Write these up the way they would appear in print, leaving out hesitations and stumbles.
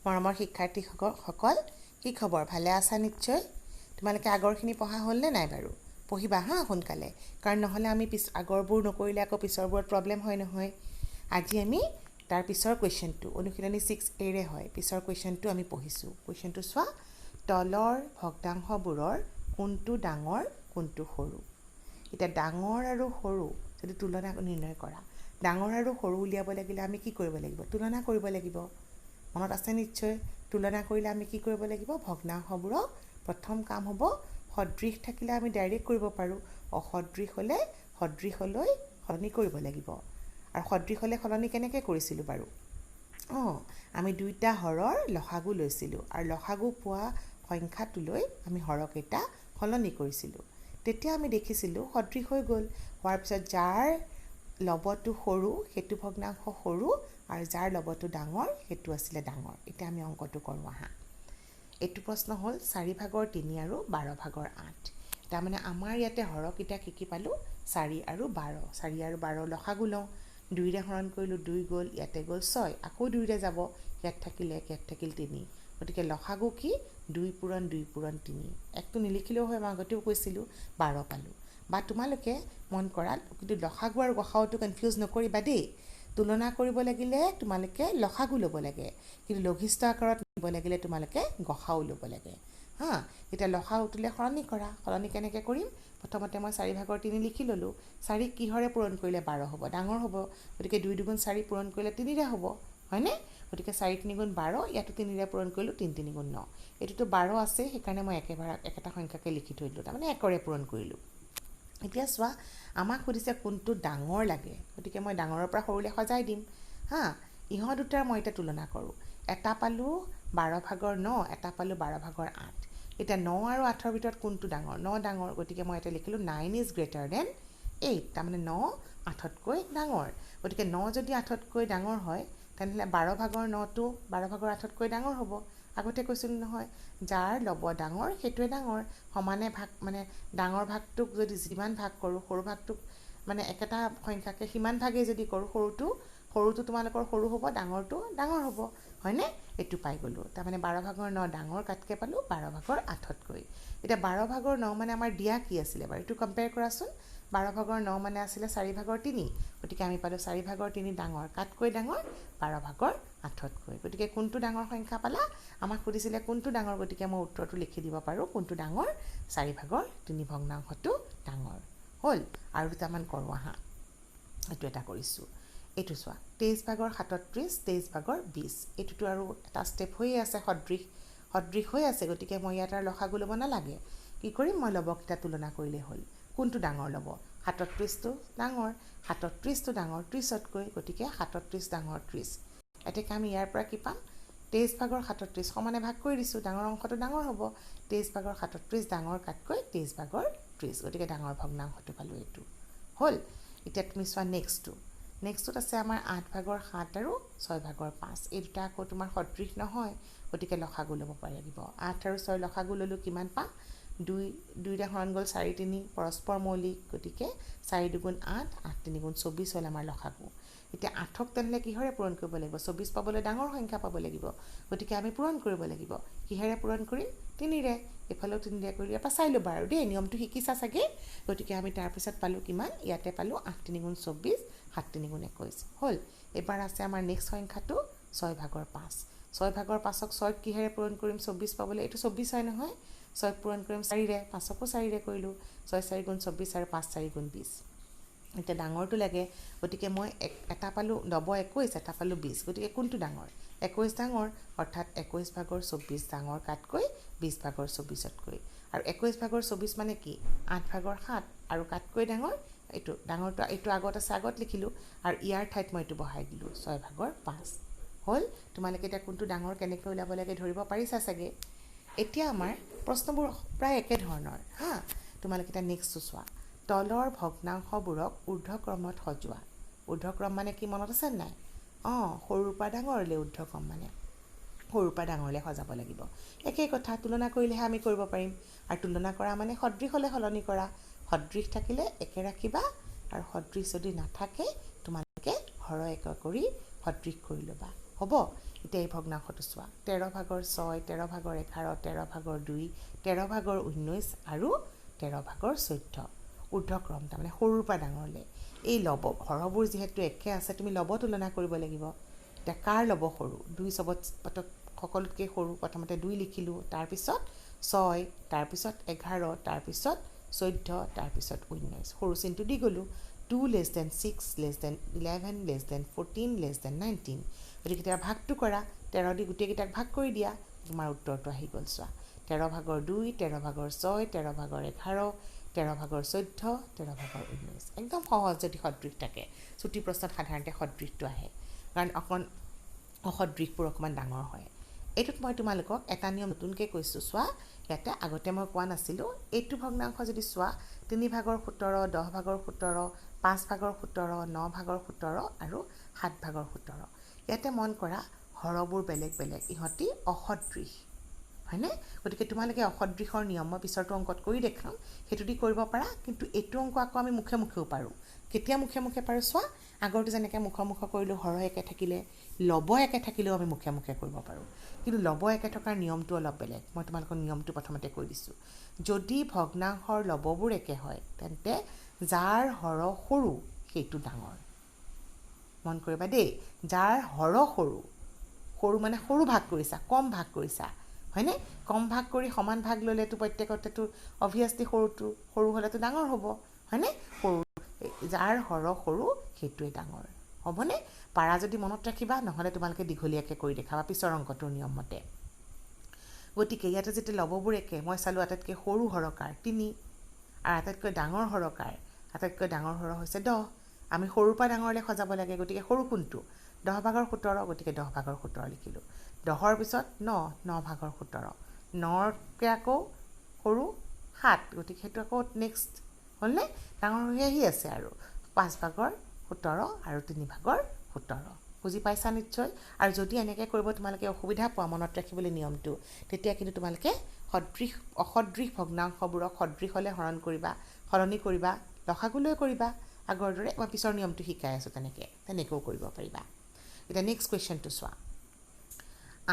মৰমৰ শিক্ষাৰ্থীসকল কি খবৰ ভালে আছা নিশ্চয় তোমালোকে আগৰখিনি পঢ়া হ'ল নে নাই বাৰু পঢ়িবা হা সোনকালে কাৰণ নহলে আমি আগৰবোৰ নকৰিলে আকৌ পিছৰবোৰত প্ৰবলেম হয় নহয় আজি আমি তাৰ পিছৰ কোৱেশ্চনটো অনুশীলনী 6A ৰে হয় পিছৰ কোৱেশ্চনটো আমি পঢ়িছো কোৱেশ্চনটো চোৱা তলৰ ভগ্নাংশবোৰৰ কোনটো ডাঙৰ কোনটো সৰু এটা ডাঙৰ আৰু সৰু যদি তুলনা নিৰ্ণয় কৰা ডাঙৰ আৰু সৰু উলিয়াব লাগিলে আমি কি কৰিব লাগিব তুলনা কৰিব লাগিব মনত আছে নিশ্চয় তুলনা কৰিলে আমি কি কৰিব লাগিব ভগ্নাংশবোৰক প্ৰথম কাম হ'ব সদৃশ থাকিলে আমি ডাইৰেক্ট কৰিব পাৰো অসদৃশ হলে সদৃশলৈ সলনি কৰিব লাগিব আৰু সদৃশ হলে সলনি কেনেকৈ কৰিছিলো বাৰু আমি দুইটা হৰৰ লসাগু লৈছিলো আৰু লসাগু পোৱা সংখ্যাটোলৈ আমি হৰকেইটা সলনি কৰিছিলো তেতিয়া আমি দেখিছিলো সদৃশ হৈ গ'ল হোৱাৰ পিছত যাৰ লবটো সৰু হেতু ভগ্নাংশ সৰু আৰু যাৰ লবটো ডাঙৰ হেতু আছিলে ডাঙৰ এটা আমি অংকটো কৰো আহা এটো প্ৰশ্ন হ'ল 4 ভাগৰ 3 আৰু 12 ভাগৰ 8 তাৰ মানে আমাৰ ইয়াতে হৰকিটা কি পালো 4 আৰু 12 4 আৰু 12 লসাগু লওঁ 2 ৰে হৰণ কৰিলো 2 গ'ল ইয়াতে গ'ল 6 আকৌ 2 ৰে যাব ইয়াত থাকিল 1 ইয়াত থাকিল 3 গতিকে লসাগু কি 2 পূৰণ 2 পূৰণ 3 একটো নিলিখিলেও হয় মই আগতেও কৈছিলো 12 পালো বা তোমালোকে মন কৰা কিন্তু লসাগু আৰু গসাউটো কনফিউজ নকৰিবা দেই তুলনা কৰিব লাগিলে তোমালোকে লসাগু ল'ব লাগে কিন্তু লঘিষ্ঠ আকাৰত নিব লাগিলে তোমালোকে গসাউ ল'ব লাগে হা এটা লসাউটোলে সলনি কৰা সলনি কেনেকৈ কৰিম প্ৰথমতে মই 4 ভাগৰ 3 লিখি ললো 4 কিহৰে পূৰণ কৰিলে 12 হ'ব ডাঙৰ হ'ব গতিকে 2 2 4 পূৰণ কৰিলে 3 ৰে হ'ব হয়নে গতিকে 4 3 12 ইয়াতো 3 ৰে পূৰণ কৰিলো 3 3 9 এটোতো 12 আছে সেইকাৰণে মই একেবাৰে একটা সংখ্যাকে লিখি থৈ দিলো তাৰমানে 1 ৰে পূৰণ কৰিলো এতিয়া চোৱা আমাক সুধিছে কোনটো ডাঙৰ লাগে গতিকে মই ডাঙৰৰ পৰা সৰুলে সজাই দিম হা ইহ দুটাৰ মই এটা তুলনা কৰো এটা পালো 12 ভাগৰ 9 এটা পালো 12 ভাগৰ 8 এটা 9 আৰু 8ৰ ভিতৰত কোনটো ডাঙৰ 9 ডাঙৰ গতিকে মই এটা লিখিলো 9 is greater than 8 তাৰমানে 9 8তকৈ ডাঙৰ গতিকে 9 যদি 8তকৈ ডাঙৰ হয় তেনহলে 12 ভাগৰ 9টো 12 ভাগৰ 8তকৈ ডাঙৰ হ'ব আগতে কৈছিল নহয় যাৰ লব ডাঙৰ হেতুৱে ডাঙৰ সমানে ভাগ মানে ডাঙৰ ভাগটোক যদি যিমান ভাগ কৰো সৰু ভাগটোক মানে একেটা সংখ্যাকে সিমান ভাগে যদি কৰো সৰুটো তোমালোকৰ সৰু হ'ব ডাঙৰটো ডাঙৰ হ'ব হয়নে এটু পাই গলো তাৰ মানে 12 ভাগৰ 9 ডাঙৰ কাটকে পালো 12 ভাগৰ 8তকৈ এটা 12 ভাগৰ 9 মানে আমাৰ দিয়া কি আছিল বাৰু এটু কম্পেয়াৰ কৰাচোন 12 ভাগৰ 9 মানে আছিল 4 ভাগৰ 3 গতিকে আমি পালো 4 ভাগৰ 3 ডাঙৰ কাটকৈ ডাঙৰ 12 ভাগৰ 8তকৈ গতিকে কোনটো ডাঙৰ সংখ্যা পালা আমাক সুধিছিলে কোনটো ডাঙৰ গতিকে মই উত্তৰটো লিখি দিব পাৰো কোনটো ডাঙৰ 4 ভাগৰ 3 ভগ্নাংশটো ডাঙৰ হল আৰু দুটামান কৰো আহা এটো এটা কৰিছো এটো চোৱা 23 ভাগৰ 37 23 ভাগৰ 20 এটোটো আৰু এটা স্টেপ হৈ আছে সদৃশ হৈ আছে গতিকে মই ইয়াত আৰু লসাগু ল'ব নালাগে কি কৰিম মই লবকিটা তুলনা কৰিলে হ'ল কোনটো ডাঙৰ লব 37টো ডাঙৰ 37টো ডাঙৰ 30তকৈ গতিকে 37 ডাঙৰ 30 এতেকে আমি ইয়াৰ পৰা কি পাম 23 ভাগৰ 37 সমানে ভাগ কৰি দিছো ডাঙৰ অংশটো ডাঙৰ হ'ব 23 ভাগৰ 37 ডাঙৰ কাটকৈ 23 ভাগৰ 30 গতিকে ডাঙৰ ভগ্নাংশটো পালো এটো হ'ল এতিয়া তুমি চোৱা নেক্সটত আছে আমাৰ 8 ভাগৰ 7 আৰু 6 ভাগৰ 5 এই দুটা আকৌ তোমাৰ সদৃশ নহয় গতিকে লসাগু ল'ব পাৰিব 8 আৰু 6 লসাগু ললো কিমান পাম 2 ৰে হৰণ গল 4 3 পৰস্পৰ মৌলিক গতিকে 4 2 8 8 3 24 হ'ল আমাৰ লসাগু এতিয়া 8ক তেনলে কিহৰে পূৰণ কৰিব লাগিব 24 পাবলৈ ডাঙৰ সংখ্যা পাব লাগিব গতিকে আমি পূৰণ কৰিব লাগিব কিহেৰে পূৰণ কৰিম 3 ৰে এফালেও 3 ৰে কৰি এটা চাই লবা আৰু দেই নিয়মটো শিকিছা চাগে গতিকে আমি তাৰ পিছত পালো কিমান ইয়াতে পালো 8 3 24 7 3 21 হ'ল এবাৰ আছে আমাৰ নেক্সট সংখ্যাটো 6 ভাগৰ 5 6 ভাগৰ 5ক 6ক কিহেৰে পূৰণ কৰিম 24 পাবলৈ এটো 24 হয় নহয় 6ক পূৰণ কৰিম 4 ৰে 5কো 4 ৰে কৰিলো 6 4 24 আৰু 5 4 20 এটা ডাঙৰটো লাগে গতিকে মই এটা পালো 21 এটা পালো 20 গতিকে কোনটো ডাঙৰ 21 ডাঙৰ অৰ্থাৎ 21 ভাগৰ 24 ডাঙৰ কাটকৈ 20 ভাগৰ 24তকৈ আৰু 21 ভাগৰ 24 মানে কি 8 ভাগৰ 7 আৰু কাটকৈ ডাঙৰ এইটো ডাঙৰটো এইটো আগত আছে আগত লিখিলো আৰু ইয়াৰ ঠাইত মই এইটো বহাই দিলো 6 ভাগৰ 5 হ'ল তোমালোকে এটা কোনটো ডাঙৰ কেনেকৈ উলাব লাগে ধৰিব পাৰিছা চাগে এতিয়া আমাৰ প্ৰশ্নবোৰ প্ৰায় একে ধৰণৰ হা তোমালোকে এটা নেক্সট চোৱা তলৰ ভগ্নাংশবোৰক ঊৰ্ধ্বক্ৰমত সজোৱা ঊৰ্ধ্বক্ৰম মানে কি মনত আছে নাই সৰুৰ পৰা ডাঙৰলৈ ঊৰ্ধ্বক্ৰম মানে সৰুৰ পৰা ডাঙৰলৈ সজাব লাগিব একেই কথা তুলনা কৰিলেহে আমি কৰিব পাৰিম আৰু তুলনা কৰা মানে সদৃশ হলে সলনি কৰা সদৃশ থাকিলে একে ৰাখিবা আৰু সদৃশ যদি নাথাকে তোমালোকে হৰ এক কৰি সদৃশ কৰি লবা হ'ব এতিয়া এই ভগ্নাংশটো চোৱা 13 ভাগৰ 6 13 ভাগৰ 11 13 ভাগৰ 2 13 ভাগৰ 19 আৰু 13 ভাগৰ 14 ঊৰ্ধ্বক্ৰম তাৰমানে সৰুৰ পৰা ডাঙৰলৈ এই লব হৰবোৰ যিহেতু একে আছে তুমি লব তুলনা কৰিব লাগিব এতিয়া কাৰ লব সৰু 2 চবত সকলোতকৈ সৰু প্ৰথমতে 2 লিখিলোঁ তাৰপিছত 6 তাৰপিছত 11 তাৰপিছত 14 তাৰপিছত 19 সৰু চিনটো দি গ'লোঁ 2 less than 6 less than 11 less than 14 less than 19 গতিকে এতিয়া ভাগটো কৰা 13 দি গোটেইকেইটাক ভাগ কৰি দিয়া তোমাৰ উত্তৰটো আহি গ'ল চোৱা 13 ভাগৰ 2 13 ভাগৰ 6 13 ভাগৰ 11 13 ভাগৰ 14 13 ভাগৰ 19 একদম সহজ যদি সদৃশ থাকে চুটি প্ৰশ্নত সাধাৰণতে সদৃশটো আহে কাৰণ অকণ অসদৃশবোৰ অকণমান ডাঙৰ হয় এইটোত মই তোমালোকক এটা নিয়ম নতুনকৈ কৈছোঁ চোৱা ইয়াতে আগতে মই কোৱা নাছিলোঁ এইটো ভগ্নাংশ যদি চোৱা 3 ভাগৰ 17 10 ভাগৰ 17 5 ভাগৰ 17 9 ভাগৰ 17 আৰু 7 ভাগৰ 17 ইয়াতে মন কৰা হৰবোৰ বেলেগ বেলেগ ইহঁতি অসদৃশ হয়নে গতিকে তোমালোকে অসদৃশৰ নিয়ম মই পিছৰটো অংকত কৰি দেখাম সেইটো দি কৰিব পাৰা কিন্তু এইটো অংক আকৌ আমি মুখে মুখেও পাৰোঁ কেতিয়া মুখে মুখে পাৰোঁ চোৱা আগৰটো যেনেকৈ মুখ কৰিলোঁ হৰ একে থাকিলে লব একে থাকিলেও আমি মুখে মুখে কৰিব পাৰোঁ কিন্তু লব একে থকাৰ নিয়মটো অলপ বেলেগ মই তোমালোকৰ নিয়মটো প্ৰথমতে কৈ দিছোঁ যদি ভগ্নাংশৰ লববোৰ একে হয় তেন্তে যাৰ হৰ সৰু সেইটো ডাঙৰ মন কৰিবা দেই যাৰ হৰ সৰু সৰু মানে সৰু ভাগ কৰিছা কম ভাগ কৰিছা হয়নে কম ভাগ কৰি সমান ভাগ ল'লেতো প্ৰত্যেকতেতো অভিয়াছলি সৰু হ'লেতো ডাঙৰ হ'ব হয়নে সৰু যাৰ হৰ সৰু সেইটোৱে ডাঙৰ হ'বনে পাৰা যদি মনত ৰাখিবা নহ'লে তোমালোকে দীঘলীয়াকৈ কৰি দেখাবা পিছৰ অংকটোৰ নিয়ম মতে গতিকে ইয়াতে যেতিয়া লববোৰ একে মই চালোঁ আটাইতকৈ সৰু হৰকাৰ 3 আৰু আটাইতকৈ ডাঙৰ হৰকাৰ আটাইতকৈ ডাঙৰ হৰ হৈছে 10 আমি সৰুৰ পৰা ডাঙৰলৈ সজাব লাগে গতিকে সৰু কোনটো 10 ভাগৰ 17 গতিকে 10 ভাগৰ 17 লিখিলোঁ 10ৰ পিছত 9 ভাগৰ 17 9কে আকৌ সৰু 7 গতিকে সেইটো আকৌ নেক্সট হ'লনে ডাঙৰ হৈ আহি আছে আৰু 5 ভাগৰ 17 আৰু 3 ভাগৰ 17 বুজি পাইছা নিশ্চয় আৰু যদি এনেকৈ কৰিব তোমালোকে অসুবিধা পোৱা মনত ৰাখিবলৈ নিয়মটো তেতিয়া কিন্তু তোমালোকে অসদৃশ ভগ্নাংশবোৰক সদৃশ হ'লে হৰণ কৰিবা সলনি কৰিবা লসাগুলৈ কৰিবা আগৰ দৰে মই পিছৰ নিয়মটো শিকাই আছোঁ তেনেকৈও কৰিব পাৰিবা এতিয়া নেক্সট কুৱেশ্যনটো চোৱা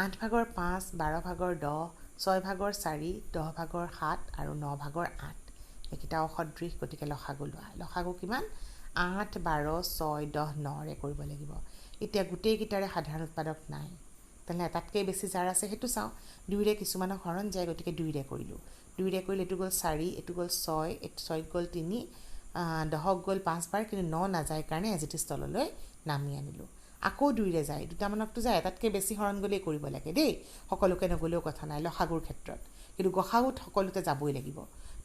8 ভাগৰ 5 12 ভাগৰ 10 6 ভাগৰ 4 10 ভাগৰ 7 আৰু 9 ভাগৰ 8 এইকেইটা অসদৃশ গতিকে লসাগু লোৱা লসাগু কিমান 8 12 6 10 9ৰে কৰিব লাগিব এতিয়া গোটেইকেইটাৰে সাধাৰণ উৎপাদক নাই তেনেহ'লে এটাতকৈ বেছি যাৰ আছে সেইটো চাওঁ 2ৰে কিছুমানক হৰণ যায় গতিকে 2ৰে কৰিলোঁ 2ৰে কৰিলে এইটো গ'ল 4 এইটো গ'ল 6 গ'ল 3 10 গ'ল 5 বাৰ কিন্তু 9 নাযায় কাৰণে এজিটি স্থললৈ নামি আনিলোঁ আকৌ 2ৰে যায় দুটামানকতো যায় এটাতকৈ বেছি হৰণ গ'লেই কৰিব লাগে দেই সকলোকে নগ'লেও কথা নাই লসাগুৰ ক্ষেত্ৰত কিন্তু গসাগুত সকলোতে যাবই লাগিব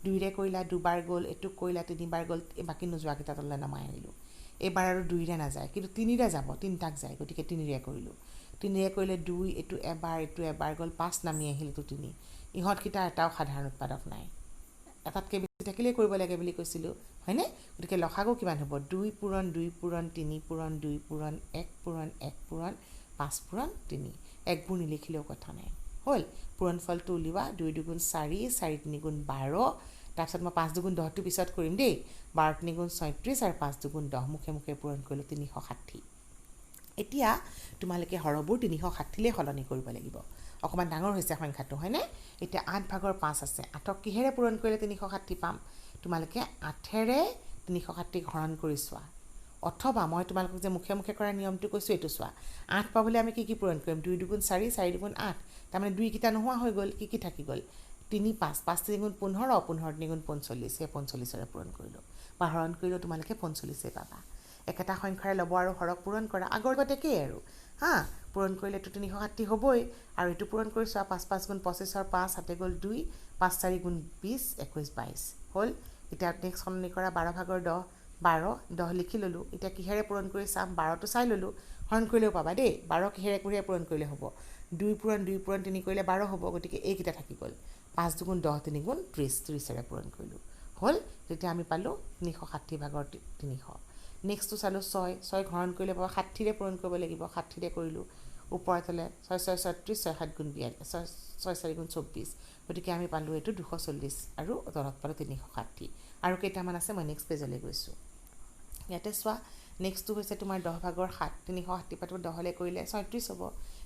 2ৰে কৰিলা 2বাৰ গ'ল এইটোক কৰিলা 3বাৰ গ'ল বাকী নোযোৱাকেইটা তললৈ নমাই আনিলোঁ এইবাৰ আৰু 2ৰে নাযায় কিন্তু 3ৰে যাব 3টাক যায় গতিকে 3ৰে কৰিলোঁ 3ৰে কৰিলে 2 এইটো এবাৰ গ'ল 5 নামি আহিলতো 3 ইহঁতকেইটা এটাও সাধাৰণ উৎপাদক নাই এটাতকৈ বেছি থাকিলেই কৰিব লাগে বুলি কৈছিলোঁ হয়নে গতিকে লসাগু কিমান হ'ব 2 পূৰণ 2 পূৰণ 3 পূৰণ 2 পূৰণ 1 পূৰণ 1 পূৰণ 5 পূৰণ 3 একবোৰ নিলিখিলেও কথা নাই হ'ল পূৰণ ফলটো উলিওৱা 2 দুগুণ 4 4 3 গুণ 12 তাৰপিছত মই 5 দুগুণ 10টো পিছত কৰিম দেই 12 3 গুণ 36 আৰু 5 দুগুণ 10 মুখে মুখে পূৰণ কৰিলোঁ 360 এতিয়া তোমালোকে হৰবোৰ 360লৈ সলনি কৰিব লাগিব অকণমান ডাঙৰ হৈছে সংখ্যাটো হয়নে এতিয়া 8 ভাগৰ 5 আছে 8ক কিহেৰে পূৰণ কৰিলে 360 পাম তোমালোকে 8ৰে 360ক হৰণ কৰি চোৱা অথবা মই তোমালোকক যে মুখে মুখে কৰা নিয়মটো কৈছোঁ এইটো চোৱা 8 পাবলৈ আমি কি পূৰণ কৰিম 2 দুগুণ 4 4 দুগুণ 8 তাৰমানে 2কেইটা নোহোৱা হৈ গ'ল কি থাকি গ'ল 3 5 5 3 গুণ 15 15 3 গুণ 45 সেই 45ৰে পূৰণ কৰিলোঁ বা হৰণ কৰিলেও তোমালোকে 45 পাবা একেটা সংখ্যাৰে ল'ব আৰু হৰক পূৰণ কৰা আগৰ গতে একেই আৰু পূৰণ কৰিলেতো 360 হ'বই আৰু এইটো পূৰণ কৰি চোৱা 5 5 গুণ 25ৰ 5 7 গ'ল 2 5 4 গুণ 20 21 22 হ'ল এতিয়া নেক্সট সলনি কৰা 12 ভাগৰ 10 লিখি ল'লোঁ এতিয়া কিহেৰে পূৰণ কৰি চাম 12টো চাই ল'লোঁ হৰণ কৰিলেও পাবা দেই 12 কিহেৰে পূৰণ কৰিলে হ'ব 2 পূৰণ 3 কৰিলে 12 হ'ব গতিকে এইকেইটা থাকি গ'ল 5 দুগুণ 10 3 গুণ 30 30ৰে পূৰণ কৰিলোঁ হ'ল তেতিয়া আমি পালোঁ 360 ভাগৰ 300 নেক্সটটো চালোঁ 6 হৰণ কৰিলে পাবা 60ৰে পূৰণ কৰিব লাগিব 60ৰে কৰিলোঁ ওপৰত হ'লে 6 6 36 6 7 গুণ 42 6 4 গুণ 24 গতিকে আমি পালোঁ এইটো 240 আৰু তলত পালোঁ 360 আৰু কেইটামান আছে মই নেক্সট পেজলৈ গৈছোঁ ইয়াতে চোৱা নেক্সটটো হৈছে তোমাৰ 10 ভাগৰ 7 360 পাতো 10লৈ কৰিলে 36 হ'ব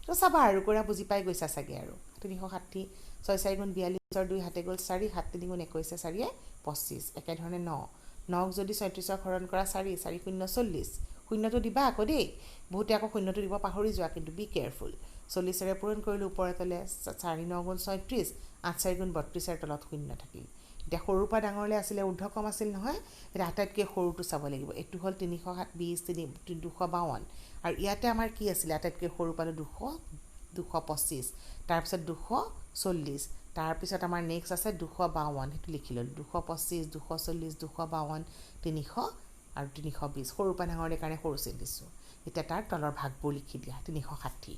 তো চাবা আৰু কৰা বুজি পাই গৈছা চাগে আৰু 360 6 4 গুণ 42 2 হাতে গ'ল 4 7 3 গুণ 21 4 25 একেধৰণে 9 9ক যদি 36ৰ হৰণ কৰা 4 4 0 40 শূন্যটো দিবা আকৌ দেই বহুতে আকৌ শূন্যটো দিব পাহৰি যোৱা কিন্তু বি কেয়াৰফুল 40ৰে পূৰণ কৰিলোঁ ওপৰে তলে 4 9 গুণ 36 8 4 গুণ 32ৰ তলত শূন্য থাকিল এতিয়া সৰুৰ পৰা ডাঙৰলৈ আছিলে ঊৰ্ধ্বক্ৰম আছিল নহয় এটা আটাইতকৈ সৰুটো চাব লাগিব এইটো হ'ল 320 252 আৰু ইয়াতে আমাৰ কি আছিলে আটাইতকৈ সৰু পালোঁ 225 তাৰপিছত 240 তাৰপিছত আমাৰ নেক্সট আছে 252 সেইটো লিখি ল'লোঁ 225 240 252 300 আৰু 320 সৰুৰ পৰা ডাঙৰলৈ কাৰণে সৰু চিন দিছোঁ এতিয়া তাৰ তলৰ ভাগবোৰ লিখি দিয়া 360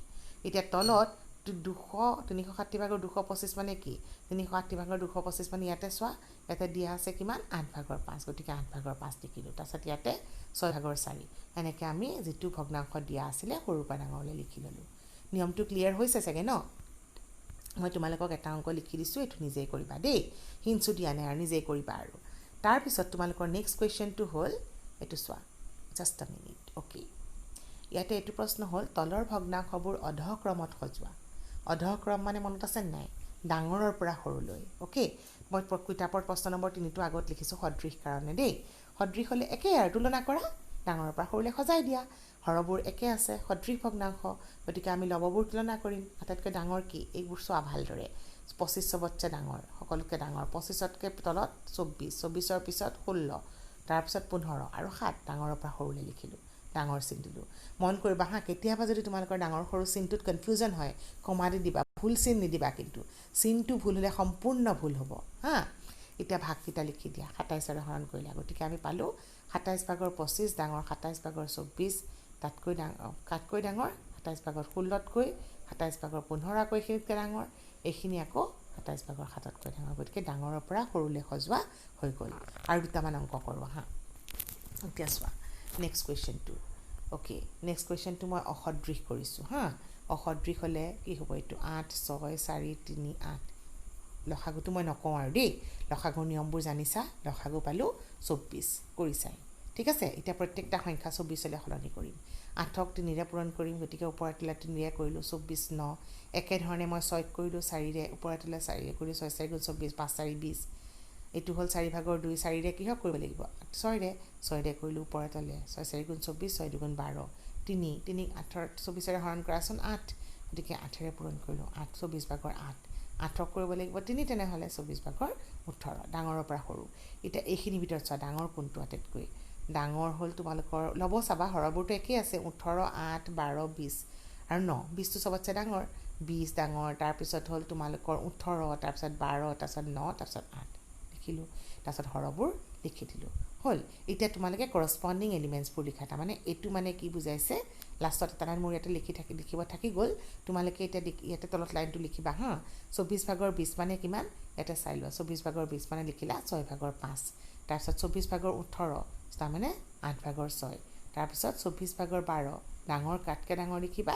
এতিয়া তলত 360 ভাগৰ 225 মানে কি 360 ভাগৰ 225 মানে ইয়াতে চোৱা ইয়াতে দিয়া আছে কিমান 8 ভাগৰ 5 গতিকে 8 ভাগৰ 5 লিখিলোঁ তাৰপিছত ইয়াতে 6 ভাগৰ 4 এনেকৈ আমি যিটো ভগ্নাংশ দিয়া আছিলে সৰুৰ পৰা ডাঙৰলৈ লিখি ল'লোঁ নিয়মটো ক্লিয়াৰ হৈছে চাগে ন মই তোমালোকক এটা অংক লিখি দিছোঁ এইটো নিজেই কৰিবা দেই হিন্টছো দিয়া নাই আৰু নিজেই কৰিবা আৰু তাৰপিছত তোমালোকৰ নেক্সট কুৱেশ্যনটো হ'ল এইটো চোৱা জাষ্ট আ মিনিট অ'কে ইয়াতে এইটো প্ৰশ্ন হ'ল তলৰ ভগ্নাংশবোৰ অধক্ৰমত সজোৱা অধক্ৰম মানে মনত আছে নাই ডাঙৰৰ পৰা সৰুলৈ অ'কে মই কিতাপৰ প্ৰশ্ন নম্বৰ 3টো আগত লিখিছোঁ সদৃশ কাৰণে দেই সদৃশ হ'লে একেই আৰু তুলনা কৰা ডাঙৰৰ পৰা সৰুলৈ সজাই দিয়া হৰবোৰ একে আছে সদৃশ ভগ্নাংশ গতিকে আমি লববোৰ তুলনা কৰিম আটাইতকৈ ডাঙৰ কি এইবোৰ চোৱা ভালদৰে 25 চবতছে ডাঙৰ সকলোতকৈ ডাঙৰ 25তকৈ তলত 24 24ৰ পিছত 16 তাৰপিছত 15 আৰু 7 ডাঙৰৰ পৰা সৰুলৈ লিখিলোঁ ডাঙৰ চিন দিলোঁ মন কৰিবা হা কেতিয়াবা যদি তোমালোকৰ ডাঙৰ সৰু চিনটোত কনফিউজন হয় কমা দি দিবা ভুল চিন নিদিবা কিন্তু চিনটো ভুল হ'লে সম্পূৰ্ণ ভুল হ'ব হা এতিয়া ভাগকেইটা লিখি দিয়া 27ৰে হৰণ কৰিলা গতিকে আমি পালোঁ 27 ভাগৰ 25 ডাঙৰ 27 ভাগৰ 24 তাতকৈ ডাঙৰ 27 ভাগৰ 16তকৈ 27 ভাগৰ 15 এইখিনিতকৈ ডাঙৰ এইখিনি আকৌ 27 ভাগৰ 7তকৈ ডাঙৰ গতিকে ডাঙৰৰ পৰা সৰুলৈ সজোৱা হৈ গ'ল আৰু দুটামান অংক কৰোঁ হা এতিয়া চোৱা নেক্সট কুৱেশ্যনটো অ'কে নেক্সট কুৱেশ্যনটো মই অসদৃশ কৰিছোঁ হা অসদৃশ হ'লে কি হ'ব এইটো 8 6 4 3 8 লসাগুটো মই নকওঁ আৰু দেই লসাগুৰ নিয়মবোৰ জানিছা লসাগু পালোঁ 24 কৰিছাই ঠিক আছে এতিয়া প্ৰত্যেকটা সংখ্যা 24লৈ সলনি কৰিম 8ক 3ৰে পূৰণ কৰিম গতিকে ওপৰে তলে 3ৰে কৰিলোঁ 24 9 একেধৰণে মই 6ক কৰিলোঁ 4ৰে ওপৰে তলে 4ৰে কৰিলোঁ 6 4 গুণ 24 5 4 20 এইটো হ'ল 4 ভাগৰ 2 4ৰে কি কৰিব লাগিব 6ৰে কৰিলোঁ ওপৰে তলে 6 4 গুণ 24 6 2 গুণ 12 3 3 8ৰ 24ৰে হৰণ কৰাচোন 8 গতিকে 8ৰে পূৰণ কৰিলোঁ 8 24 ভাগৰ 8 8ক কৰিব লাগিব 3 তেনেহ'লে 24 ভাগৰ 18 ডাঙৰৰ পৰা সৰু এতিয়া এইখিনিৰ ভিতৰত চোৱা ডাঙৰ কোনটো আটাইতকৈ ডাঙৰ হ'ল তোমালোকৰ ল'ব চাবা হৰবোৰটো একেই আছে 18 8 12 20 আৰু 9 20টো চবতছে ডাঙৰ 20 ডাঙৰ তাৰপিছত হ'ল তোমালোকৰ 18 তাৰপিছত 12 তাৰপিছত 9 তাৰপিছত 8 লিখিলোঁ তাৰপিছত হৰবোৰ লিখি দিলোঁ হ'ল এতিয়া তোমালোকে কৰস্পণ্ডিং এলিমেণ্টছবোৰ লিখা তাৰমানে এইটো মানে কি বুজাইছে লাষ্টত এটা লাইন মোৰ ইয়াতে লিখিব থাকি গ'ল তোমালোকে এতিয়া ইয়াতে তলত লাইনটো লিখিবা হা 24 ভাগৰ 20 মানে কিমান ইয়াতে চাই লোৱা 24 ভাগৰ 20 মানে লিখিলা 6 ভাগৰ 5 তাৰপিছত 24 ভাগৰ 18 তাৰমানে 8 ভাগৰ 6 তাৰপিছত 24 ভাগৰ 12 ডাঙৰ কাটকৈ ডাঙৰ লিখিবা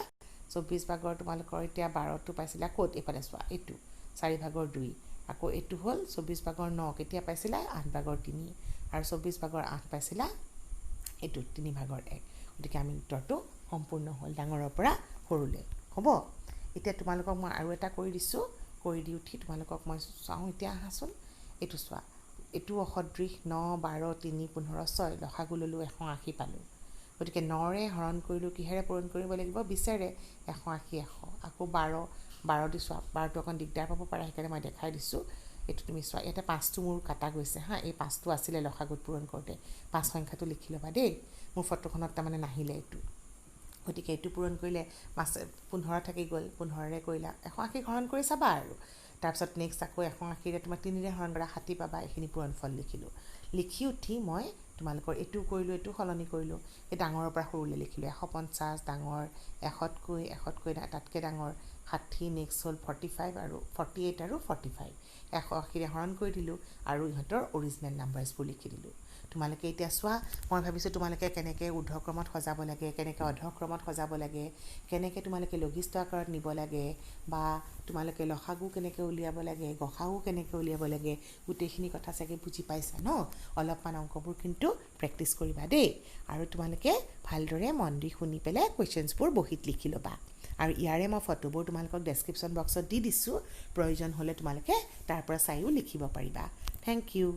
24 ভাগৰ তোমালোকৰ এতিয়া 12টো পাইছিলা ক'ত এইফালে চোৱা এইটো 4 ভাগৰ 2 আকৌ এইটো হ'ল 24 ভাগৰ 9 কেতিয়া পাইছিলা 8 ভাগৰ 3 আৰু 24 ভাগৰ 8 পাইছিলা এইটো 3 ভাগৰ 1 গতিকে আমি উত্তৰটো সম্পূৰ্ণ হ'ল ডাঙৰৰ পৰা সৰুলৈ হ'ব এতিয়া তোমালোকক মই আৰু এটা কৰি দিছোঁ কৰি দি উঠি তোমালোকক মই চাওঁ এতিয়া আহাচোন এইটো চোৱা এইটো অসদৃশ 9 12 3 15 6 লসাগু ল'লোঁ 180 পালোঁ গতিকে 9ৰে হৰণ কৰিলোঁ কিহেৰে পূৰণ কৰিব লাগিব 20ৰে 180 100 আকৌ 12 দি চোৱা 12টো অকণ দিগদাৰ পাব পাৰে সেইকাৰণে মই দেখাই দিছোঁ এইটো তুমি চোৱা ইয়াতে 5টো মোৰ কাটা গৈছে হা এই 5টো আছিলে লসাগুত পূৰণ কৰোঁতে 5 সংখ্যাটো লিখি ল'বা দেই মোৰ ফটোখনত তাৰমানে নাহিলে এইটো গতিকে এইটো পূৰণ কৰিলে 15 থাকি গ'ল 15ৰে কৰিলা 180 হৰণ কৰি চাবা আৰু তাৰপিছত নেক্সট আকৌ 180ৰে তোমাৰ 3ৰে হৰণ কৰা 60 পাবা এইখিনি পূৰণ ফল লিখিলোঁ লিখি উঠি মই তোমালোকৰ এইটো কৰিলোঁ এইটো সলনি কৰিলোঁ এই ডাঙৰৰ পৰা সৰুলৈ লিখিলোঁ 150 ডাঙৰ 100তকৈ তাতকৈ ডাঙৰ 60 নেক্সট হ'ল 45 আৰু 48 আৰু 45 180ৰে হৰণ কৰি দিলোঁ আৰু ইহঁতৰ অৰিজিনেল নাম্বাৰছবোৰ লিখি দিলোঁ তোমালোকে এতিয়া চোৱা মই ভাবিছোঁ তোমালোকে কেনেকৈ ঊৰ্ধ্বক্ৰমত সজাব লাগে কেনেকৈ অধক্ৰমত সজাব লাগে কেনেকৈ তোমালোকে লঘিষ্ঠ আকাৰত নিব লাগে বা তোমালোকে লসাগু কেনেকৈ উলিয়াব লাগে গসাগু কেনেকৈ উলিয়াব লাগে গোটেইখিনি কথা চাগে বুজি পাইছা ন অলপমান অংকবোৰ কিন্তু প্ৰেক্টিছ কৰিবা দেই আৰু তোমালোকে ভালদৰে মন দি শুনি পেলাই কুৱেশ্যনছবোৰ বহীত লিখি ল'বা আৰু ইয়াৰে মই ফটোবোৰ তোমালোকক ডেছক্ৰিপশ্যন বক্সত দি দিছোঁ প্ৰয়োজন হ'লে তোমালোকে তাৰ পৰা চাইও লিখিব পাৰিবা থেংক ইউ